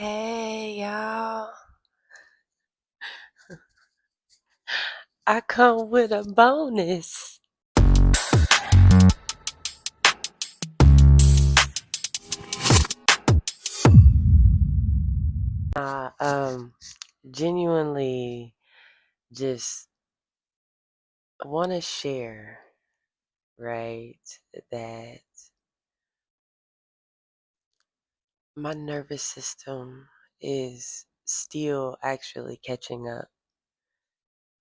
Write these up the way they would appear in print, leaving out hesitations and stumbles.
Hey y'all, I come with a bonus. I genuinely just want to share, right, that my nervous system is still actually catching up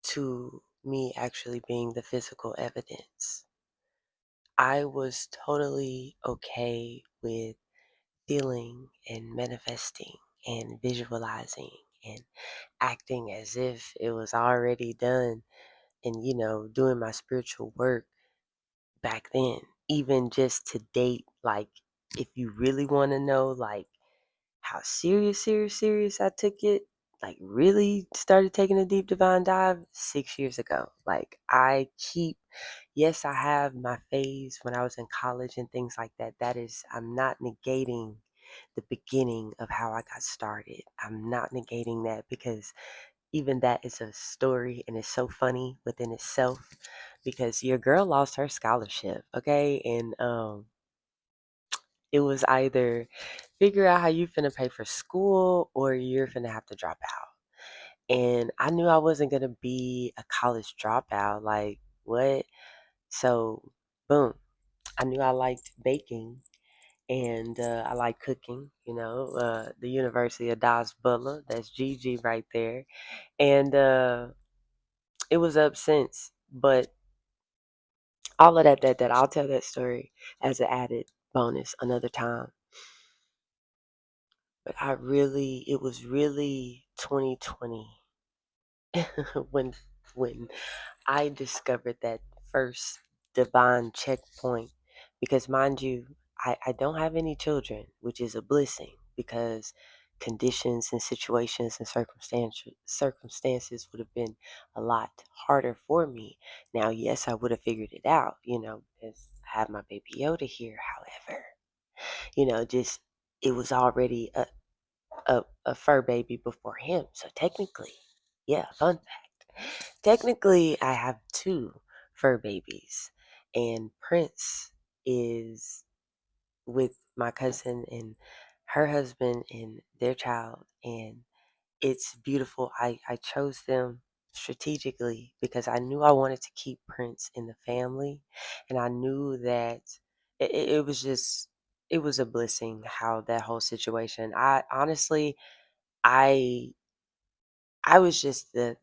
to me actually being the physical evidence. I was totally okay with feeling and manifesting and visualizing and acting as if it was already done and doing my spiritual work back then, even just to date. Like, if you really want to know like how serious I took it, like really started taking a deep divine dive 6 years ago. Like, yes, I have my phase when I was in college and things like that. I'm not negating the beginning of how I got started. I'm not negating that, because even that is a story and it's so funny within itself, because your girl lost her scholarship, okay? And it was either figure out how you finna pay for school or you're finna have to drop out. And I knew I wasn't gonna be a college dropout. Like, what? So, boom. I knew I liked baking and I like cooking, the University of 𝗧𝗛, that's Gigi right there. And it was up since, but all of that I'll tell that story as an added bonus another time. But it was really 2020 when I discovered that first divine checkpoint. Because, mind you, I don't have any children, which is a blessing, because conditions and situations and circumstances would have been a lot harder for me. Now, yes, I would have figured it out, because I have my baby Yoda here. However, just it was already a fur baby before him. So technically, yeah, fun fact. Technically, I have two fur babies, and Prince is with my cousin and her husband and their child, and it's beautiful. I chose them strategically because I knew I wanted to keep Prince in the family, and I knew that it was just it was a blessing how that whole situation. I honestly, I I was just the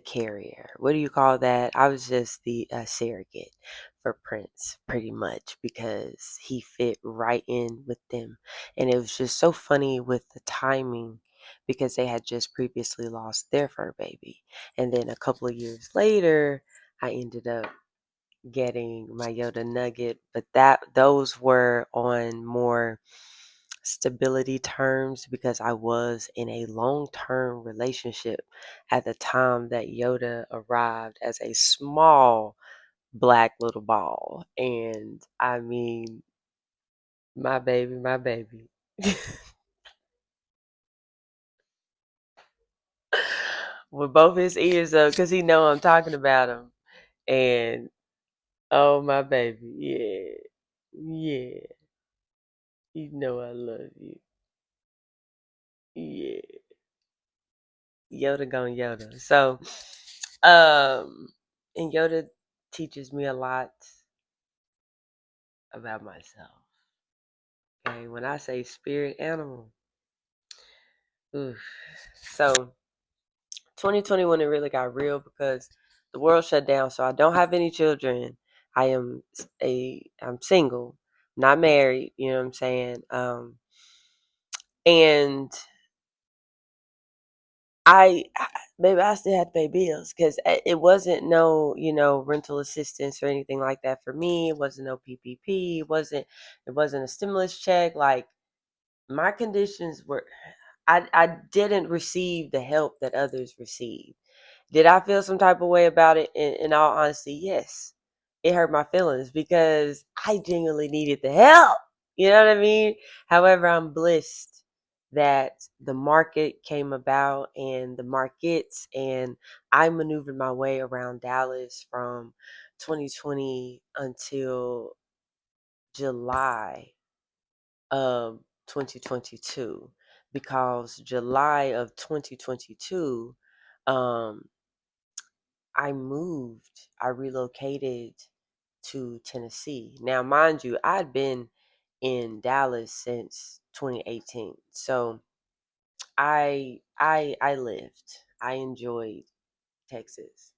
carrier. What do you call that? I was just the surrogate for Prince, pretty much, because he fit right in with them. And it was just so funny with the timing, because they had just previously lost their fur baby. And then a couple of years later, I ended up getting my Yoda Nugget, but those were on more stability terms, because I was in a long-term relationship at the time that Yoda arrived as a small black little ball. And I mean, my baby. With both his ears up, because he know I'm talking about him. And oh, my baby, yeah, you know I love you. Yeah, Yoda gone Yoda. So, and Yoda teaches me a lot about myself. Okay, when I say spirit animal, oof. So 2021 it really got real, because the world shut down. So I don't have any children. I'm single, not married. You know what I'm saying? And maybe I still had to pay bills, because it wasn't no, rental assistance or anything like that for me. It wasn't no PPP. It wasn't a stimulus check. Like, my conditions were, I didn't receive the help that others received. Did I feel some type of way about it? In all honesty, yes. It hurt my feelings, because I genuinely needed the help. You know what I mean? However, I'm blessed that the market came about and the markets, and I maneuvered my way around Dallas from 2020 until July of 2022, because July of 2022, um, I relocated to Tennessee. Now, mind you, I'd been in Dallas since 2018. So I lived. I enjoyed Texas.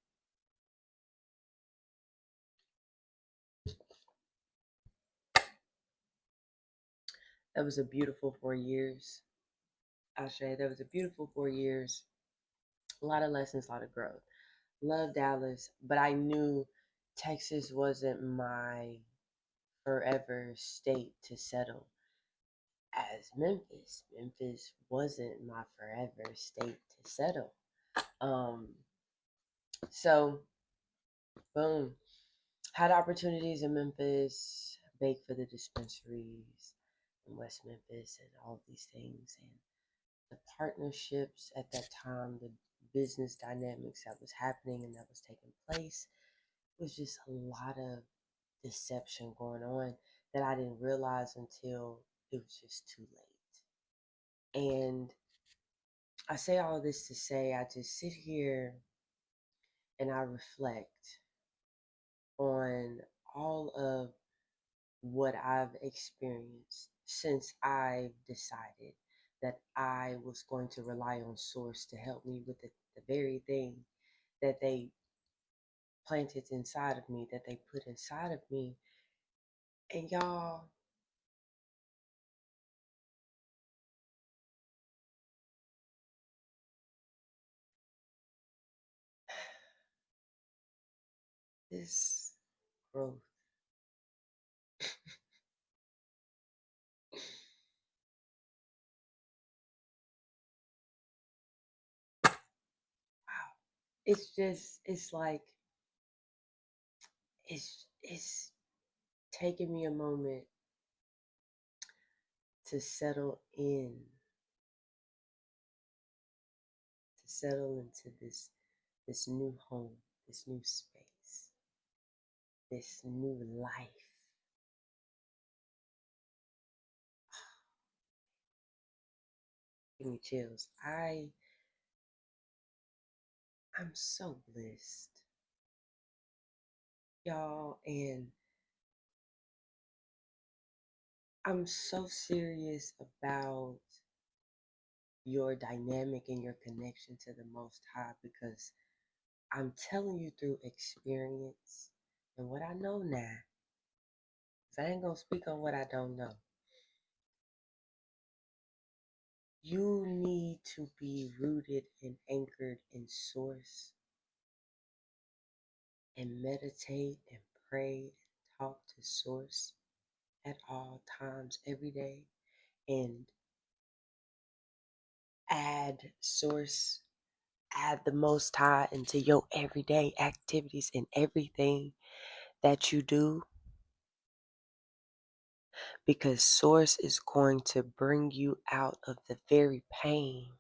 That was a beautiful 4 years. I'll say that was a beautiful 4 years. A lot of lessons, a lot of growth. Love Dallas, but I knew Texas wasn't my forever state to settle as Memphis. Memphis wasn't my forever state to settle. Um, so boom, had opportunities in Memphis, baked for the dispensaries in West Memphis, and all of these things, and the partnerships at that time, the business dynamics that was happening and that was taking place, was just a lot of deception going on that I didn't realize until it was just too late. And I say all this to say, I just sit here and I reflect on all of what I've experienced since I've decided that I was going to rely on Source to help me with the very thing that they planted inside of me, that they put inside of me. And y'all, this growth, wow, it's like, it's taking me a moment to settle into this new home, this new space, this new life. Give me chills. I'm so blessed, y'all, and I'm so serious about your dynamic and your connection to the Most High, because I'm telling you through experience and what I know now. 'Cause I ain't gonna speak on what I don't know. You need to be rooted and anchored in Source and meditate and pray and talk to Source at all times, every day, and add Source, add the Most High into your everyday activities and everything that you do, because Source is going to bring you out of the very pain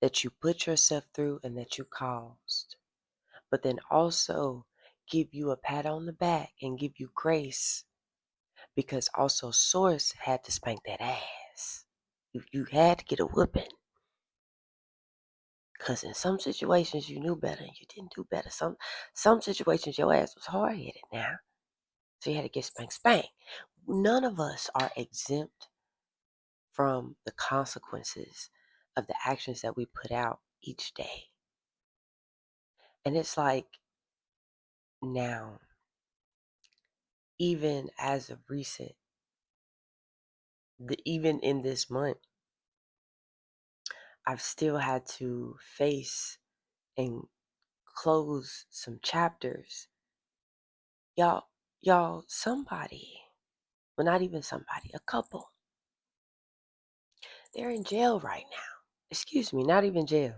that you put yourself through and that you caused, but then also give you a pat on the back and give you grace, because also Source had to spank that ass. You had to get a whooping, because in some situations you knew better and you didn't do better. Some situations your ass was hard headed now, so you had to get spank. None of us are exempt from the consequences of the actions that we put out each day. And it's like, now, even as of recent, even in this month, I've still had to face and close some chapters. Y'all, somebody, well, not even somebody, a couple, they're in jail right now. Excuse me, not even jail,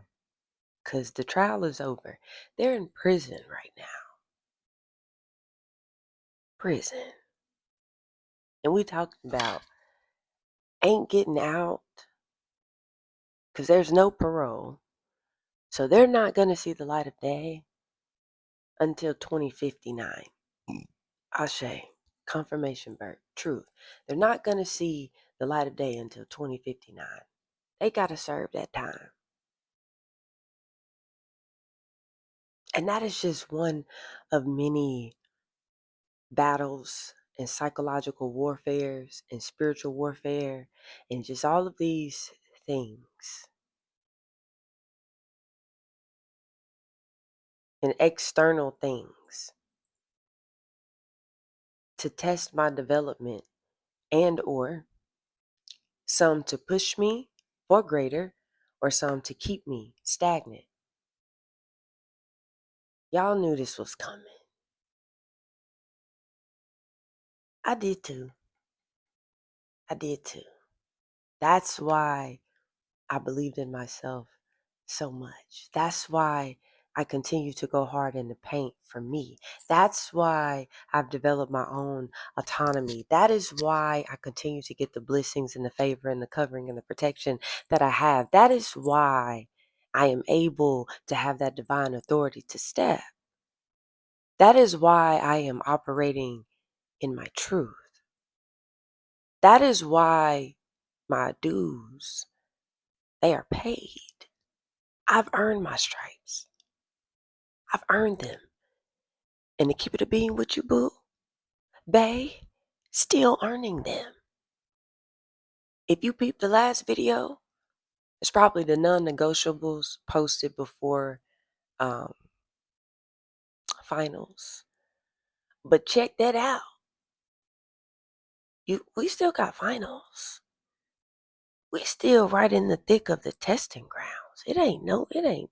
because the trial is over. They're in prison right now. Prison. And we talking about ain't getting out because there's no parole. So they're not going to see the light of day until 2059. Ashe, confirmation birth, truth. They're not going to see the light of day until 2059. They got to serve that time. And that is just one of many battles and psychological warfares and spiritual warfare and just all of these things and external things to test my development, and or some to push me for greater or some to keep me stagnant. Y'all knew this was coming. I did too. That's why I believed in myself so much. That's why I continue to go hard in the paint for me. That's why I've developed my own autonomy. That is why I continue to get the blessings and the favor and the covering and the protection that I have. That is why I am able to have that divine authority to step. That is why I am operating in my truth. That is why my dues, they are paid. I've earned my stripes. I've earned them. And to keep it a being with you, boo, bae, still earning them. If you peep the last video, it's probably the non-negotiables posted before finals. But check that out. We still got finals. We still right in the thick of the testing grounds. It ain't nothing.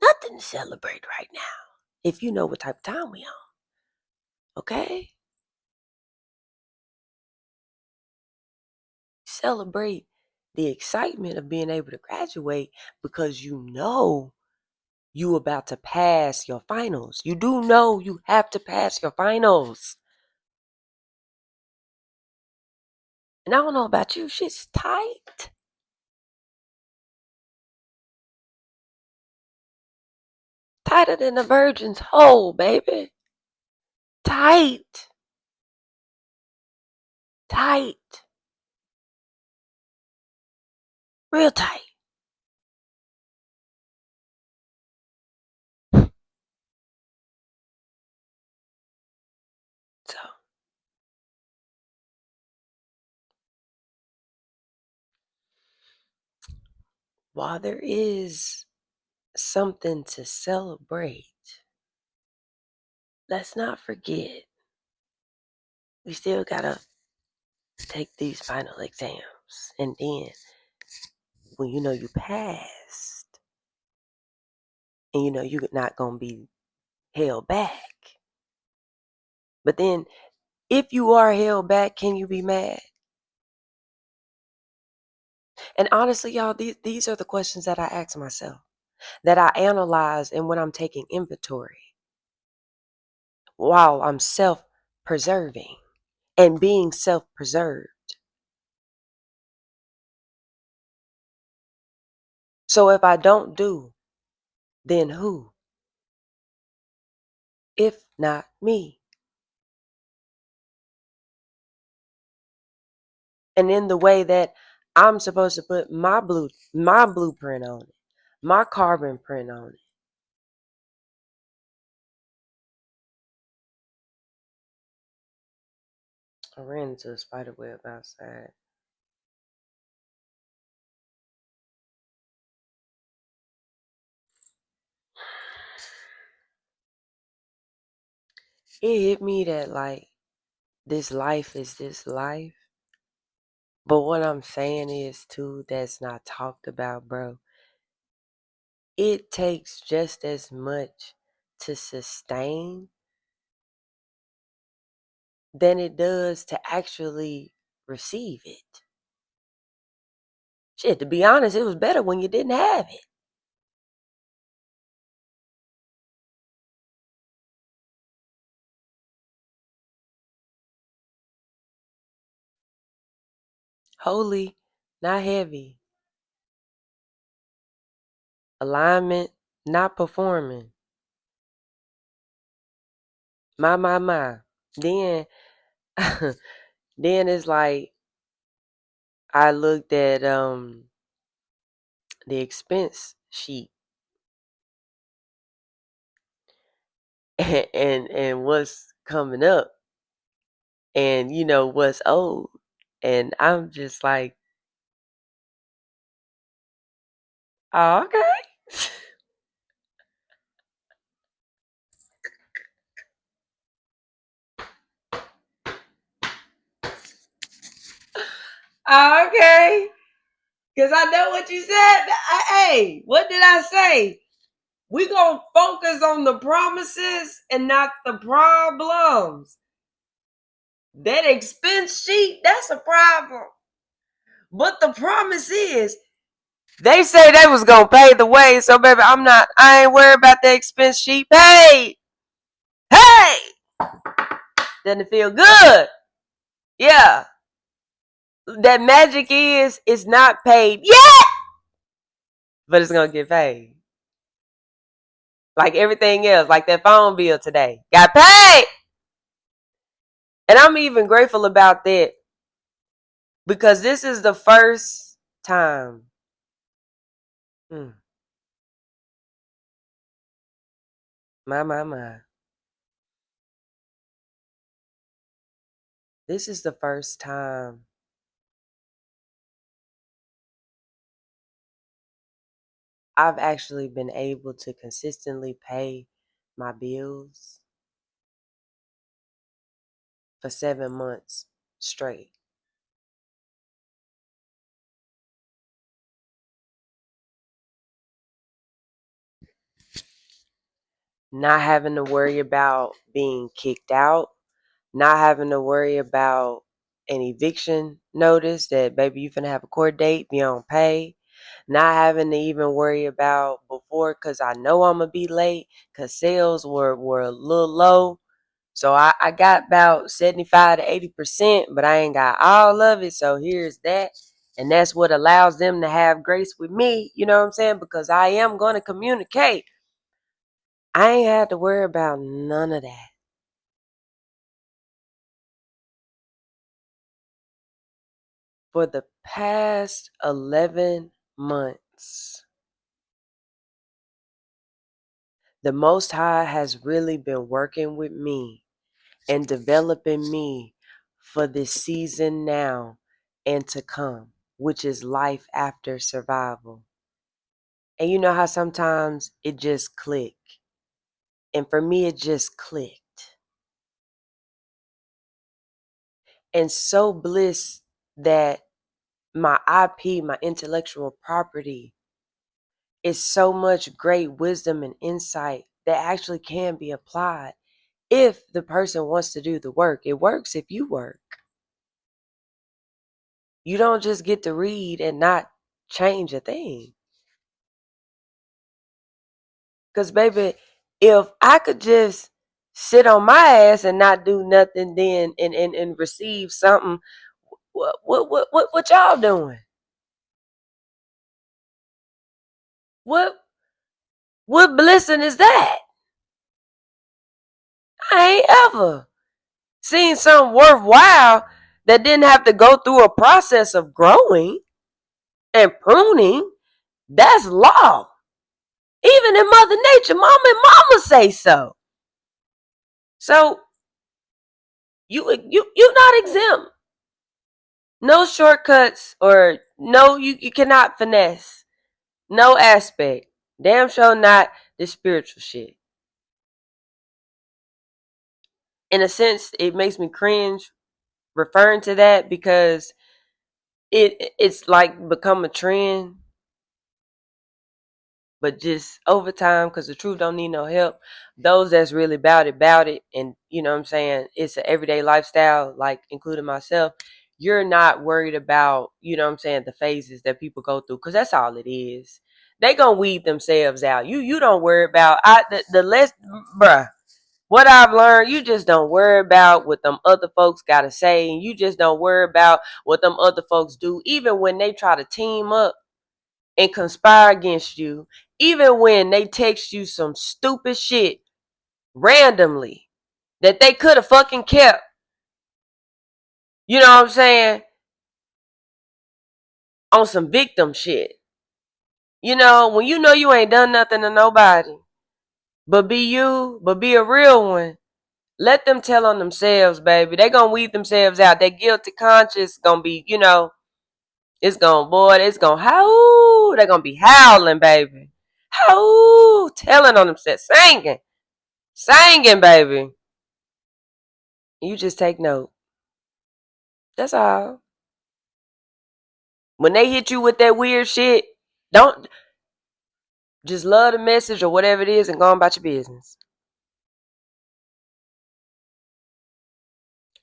Nothing to celebrate right now. If you know what type of time we on. Okay? Celebrate the excitement of being able to graduate because you know you about to pass your finals. You do know you have to pass your finals. And I don't know about you, shit's tight. Tighter than a virgin's hole, baby. Tight. Real tight. So, while there is something to celebrate, let's not forget we still gotta take these final exams. And then when you know you passed and you know you're not gonna be held back. But then if you are held back, can you be mad? And honestly, y'all, these are the questions that I ask myself, that I analyze, and when I'm taking inventory while I'm self-preserving and being self-preserved. So if I don't do, then who? If not me. And in the way that I'm supposed to put my blueprint on it, my carbon print on it. I ran into a spider web outside. It hit me that like this life is this life. But what I'm saying is too, that's not talked about, bro. It takes just as much to sustain than it does to actually receive it. Shit, to be honest, it was better when you didn't have it. Holy not heavy. Alignment, not performing. My. Then, then it's like I looked at the expense sheet and what's coming up, and what's owed, and I'm just like, oh, okay. Oh, okay. Because I know what you said. Hey, what did I say? We gonna focus on the promises and not the problems. That expense sheet, that's a problem. But the promise is, they say they was gonna pay the way, so baby, I ain't worried about the expense sheet. Hey! Hey! Doesn't it feel good? Yeah. That magic is, it's not paid yet, but it's gonna get paid. Like everything else, like that phone bill today. Got paid! And I'm even grateful about that, because this is the first time. My. This is the first time I've actually been able to consistently pay my bills for 7 months straight. Not having to worry about being kicked out, not having to worry about an eviction notice that, baby, you finna have a court date, be on pay. Not having to even worry about before, because I know I'm going to be late, because sales were a little low. So I got about 75 to 80%, but I ain't got all of it. So here's that. And that's what allows them to have grace with me. You know what I'm saying? Because I am going to communicate. I ain't had to worry about none of that. For the past 11 months, the Most High has really been working with me and developing me for this season now and to come, which is life after survival. And you know how sometimes it just click. And for me, it just clicked. And so bliss that my IP, my intellectual property, is so much great wisdom and insight that actually can be applied if the person wants to do the work. It works if you work. You don't just get to read and not change a thing. Because, baby, if I could just sit on my ass and not do nothing then and receive something, what y'all doing? What blessing is that? I ain't ever seen something worthwhile that didn't have to go through a process of growing and pruning. That's law. Even in Mother Nature, mama and mama say so. So you not exempt. No shortcuts, or no, you cannot finesse. No aspect. Damn sure not the spiritual shit. In a sense, it makes me cringe referring to that, because it's like become a trend. But just over time, because the truth don't need no help. Those that's really about it, and you know what I'm saying, it's an everyday lifestyle, like including myself. You're not worried about, you know what I'm saying, the phases that people go through, because that's all it is. They gonna weed themselves out. You don't worry about the less, bruh. What I've learned, you just don't worry about what them other folks got to say. And you just don't worry about what them other folks do. Even when they try to team up and conspire against you. Even when they text you some stupid shit randomly that they could have fucking kept. You know what I'm saying? On some victim shit. You know, when you know you ain't done nothing to nobody, but be you, but be a real one. Let them tell on themselves, baby. They gonna weed themselves out. Their guilty conscience gonna be, you know, it's gonna howl. They're gonna be howling, baby. Howl, telling on themselves, singing, baby. You just take note. That's all. When they hit you with that weird shit, don't just love the message or whatever it is and go on about your business.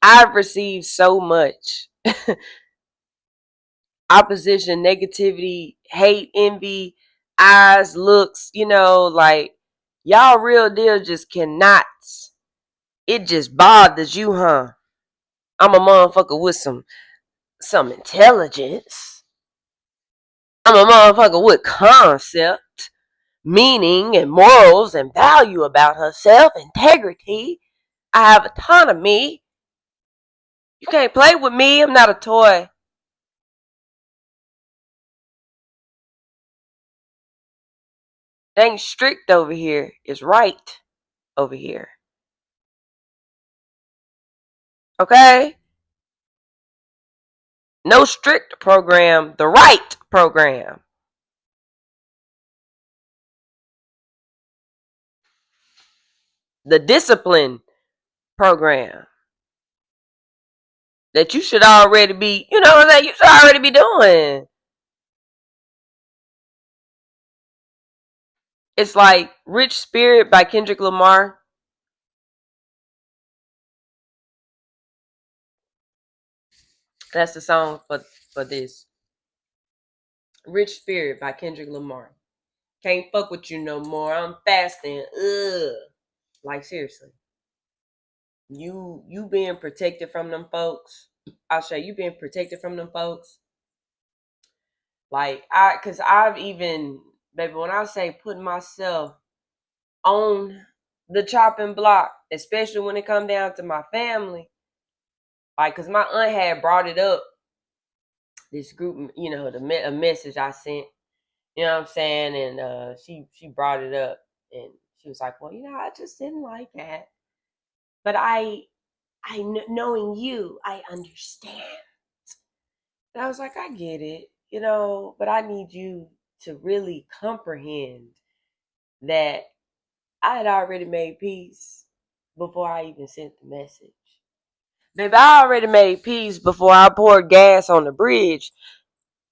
I've received so much opposition, negativity, hate, envy, eyes, looks, you know, like y'all real deal just cannot. It just bothers you, huh? I'm a motherfucker with some intelligence. I'm a motherfucker with concept, meaning, and morals and value about herself, integrity. I have autonomy. You can't play with me. I'm not a toy. It ain't strict over here. It's right over here. Okay? No strict program, the right program. The discipline program. That you should already be, you know what I'm saying? You should already be doing. It's like Rich Spirit by Kendrick Lamar. That's the song for this. Rich Spirit by Kendrick Lamar. Can't fuck with you no more. I'm fasting. Ugh. Like seriously. You being protected from them folks. I'll show you being protected from them folks. Like cause I've even, baby, when I say putting myself on the chopping block, especially when it come down to my family, like, cause my aunt had brought it up, this group, you know, a message I sent, you know what I'm saying, and she brought it up, and she was like, well, you know, I just didn't like that, but knowing you, I understand. And I was like, I get it, you know, but I need you to really comprehend that I had already made peace before I even sent the message. Baby, I already made peace before I poured gas on the bridge,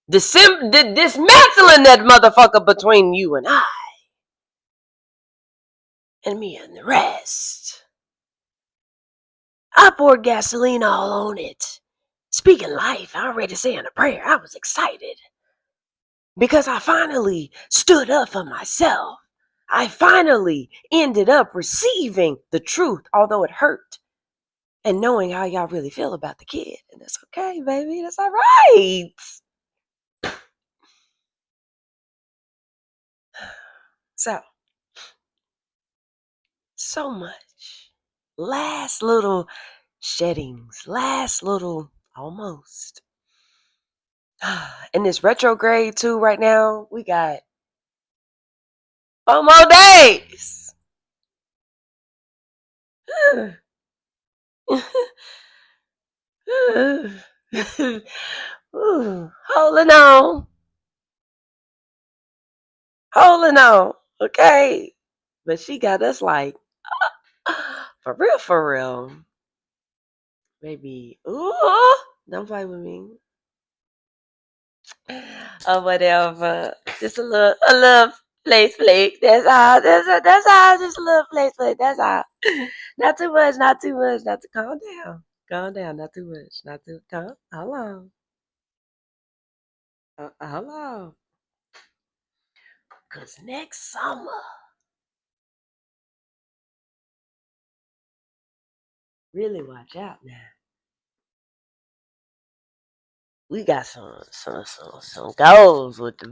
dismantling that motherfucker between you and I, and me and the rest. I poured gasoline all on it. Speaking life, I already saying a prayer. I was excited because I finally stood up for myself. I finally ended up receiving the truth, although it hurt, and knowing how y'all really feel about the kid. And that's okay, baby. That's all right. So much. Last little sheddings. Last little almost. In this retrograde too right now, we got 4 more days. Holding on. Holding on. Okay. But she got us like, for real. Maybe, ooh, don't play with me. Or whatever. Just a little flake. That's all. That's all. Just a little flake. That's all. Not too much. Not to calm down. Calm down. Not too much. Not too calm. Hold on. Hold on. Cause next summer Really watch out now. We got some goals with the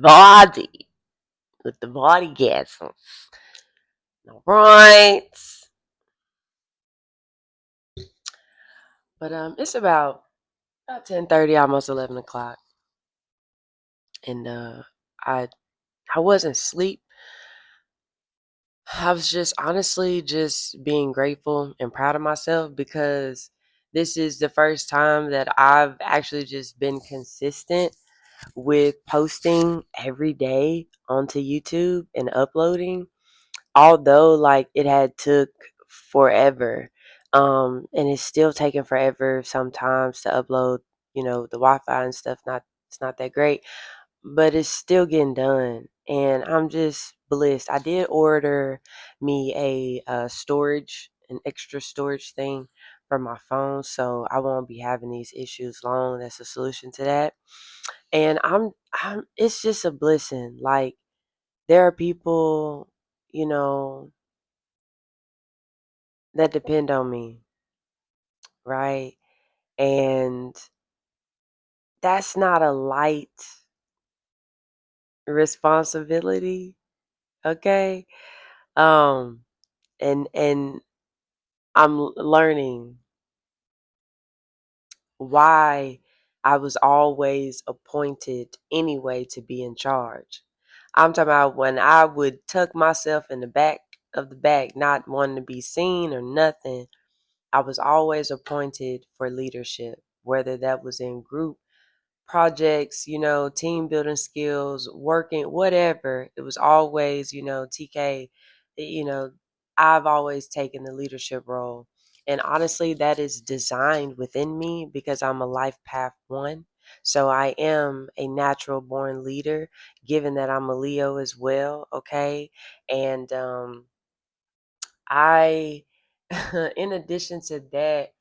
bodygasms. All right. But it's about 10:30, almost 11 o'clock, and I wasn't asleep. I was just honestly just being grateful and proud of myself because this is the first time that I've actually just been consistent with posting every day onto YouTube and uploading. Although like it had took forever, and it's still taking forever sometimes to upload. The Wi-Fi and stuff. It's not that great, but it's still getting done, and I'm just blessed. I did order me an extra storage thing for my phone, so I won't be having these issues long. That's a solution to that, and I'm. It's just a blessing. Like there are people, you know, that depend on me, right? And that's not a light responsibility, okay? Um and I'm learning why I was always appointed anyway to be in charge. I'm talking about when I would tuck myself in the back of the back, not wanting to be seen or nothing. I was always appointed for leadership, whether that was in group projects, team building skills, working, whatever. It was always, TK, you know, I've always taken the leadership role. And honestly, that is designed within me because I'm a life path one. So I am a natural born leader, given that I'm a Leo as well. Okay. And I, in addition to that,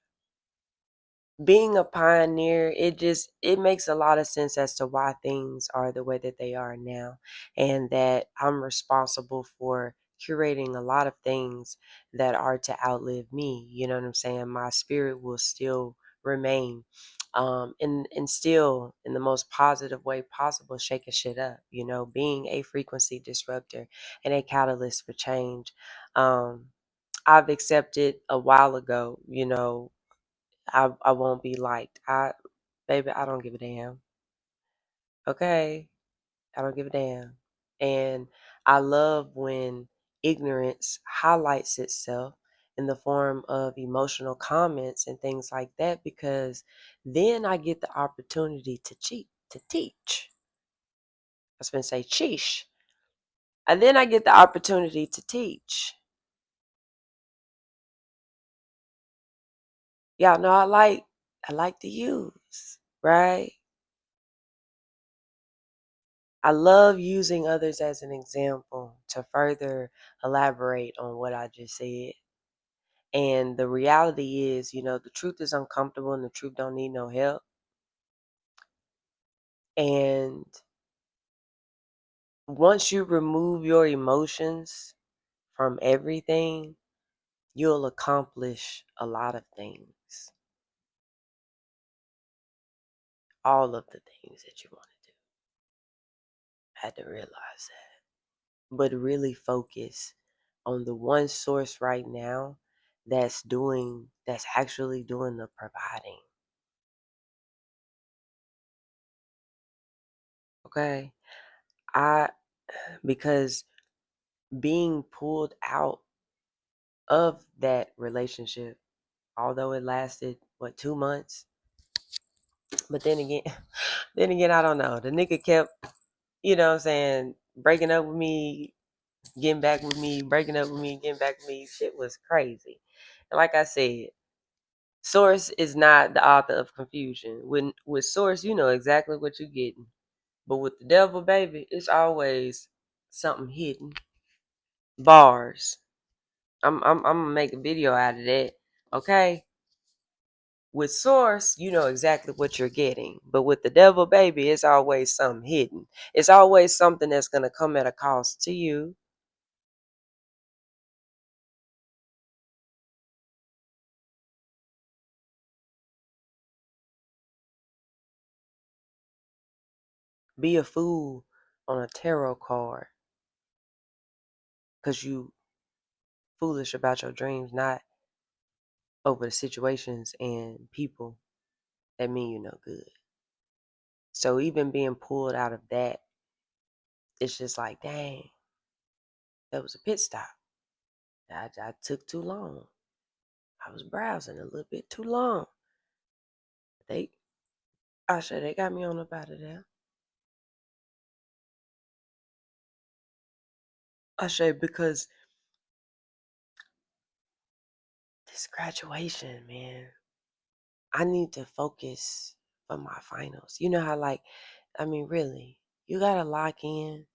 being a pioneer, it makes a lot of sense as to why things are the way that they are now, and that I'm responsible for curating a lot of things that are to outlive me. You know what I'm saying? My spirit will still remain, and still in the most positive way possible, shaking shit up. Being a frequency disruptor and a catalyst for change. I've accepted a while ago. I won't be liked. Baby, I don't give a damn. Okay? I don't give a damn. And I love when ignorance highlights itself in the form of emotional comments and things like that, because then I get the opportunity to teach. I was going to say cheesh. And then I get the opportunity to teach. Y'all know I like to use, right? I love using others as an example to further elaborate on what I just said. And the reality is, the truth is uncomfortable and the truth don't need no help. And once you remove your emotions from everything, you'll accomplish a lot of things. All of the things that you want to do. I had to realize that. But really focus on the one source right now that's actually doing the providing. Okay? Because being pulled out of that relationship, although it lasted 2 months, but then again, I don't know. The nigga kept, what I'm saying, breaking up with me, getting back with me, breaking up with me, getting back with me. Shit was crazy. And like I said, Source is not the author of confusion. With Source, you know exactly what you're getting. But with the devil, baby, it's always something hidden. Bars. I'm gonna make a video out of that. Okay? With Source, you know exactly what you're getting. But with the devil, baby, it's always something hidden. It's always something that's gonna come at a cost to you. Be a fool on a tarot card because you foolish about your dreams, not over the situations and people that mean you no good. So even being pulled out of that, it's just like, dang, that was a pit stop. I took too long. I was browsing a little bit too long. They got me on up out of there. Because this graduation, man, I need to focus for my finals. You know how, like, I mean, really, you gotta lock in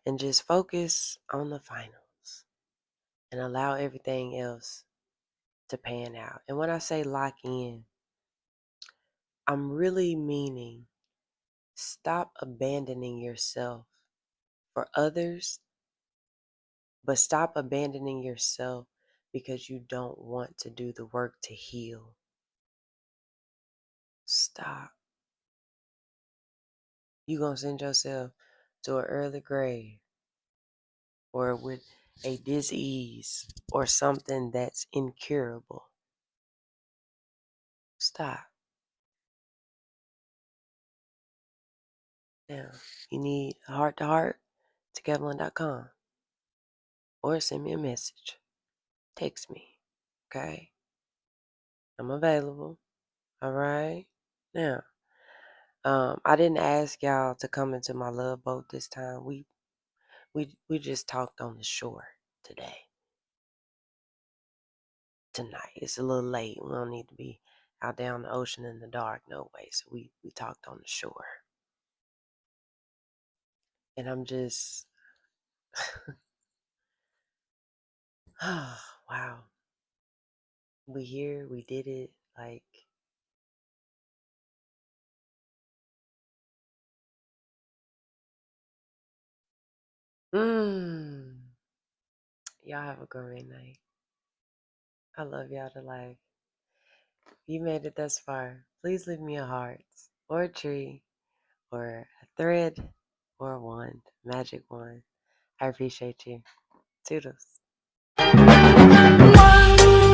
and just focus on the finals and allow everything else to pan out. And when I say lock in, I'm really meaning stop abandoning yourself for others, but stop abandoning yourself because you don't want to do the work to heal. Stop. You gonna send yourself to an early grave or with a disease or something that's incurable. Stop. Now, you need a heart-to-heart to 𝗬𝗓𝗏.com or send me a message. Text me. Okay? I'm available. All right? Now, I didn't ask y'all to come into my love boat this time. We just talked on the shore tonight. It's a little late. We don't need to be out there on the ocean in the dark, no way. So we talked on the shore. And I'm just, oh, wow. We here, we did it. Like, y'all have a great night. I love y'all to life. You made it thus far. Please leave me a heart or a tree or a thread or a wand, magic wand. I appreciate you. Toodles. One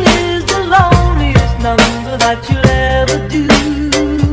is the loneliest number that you'll ever do.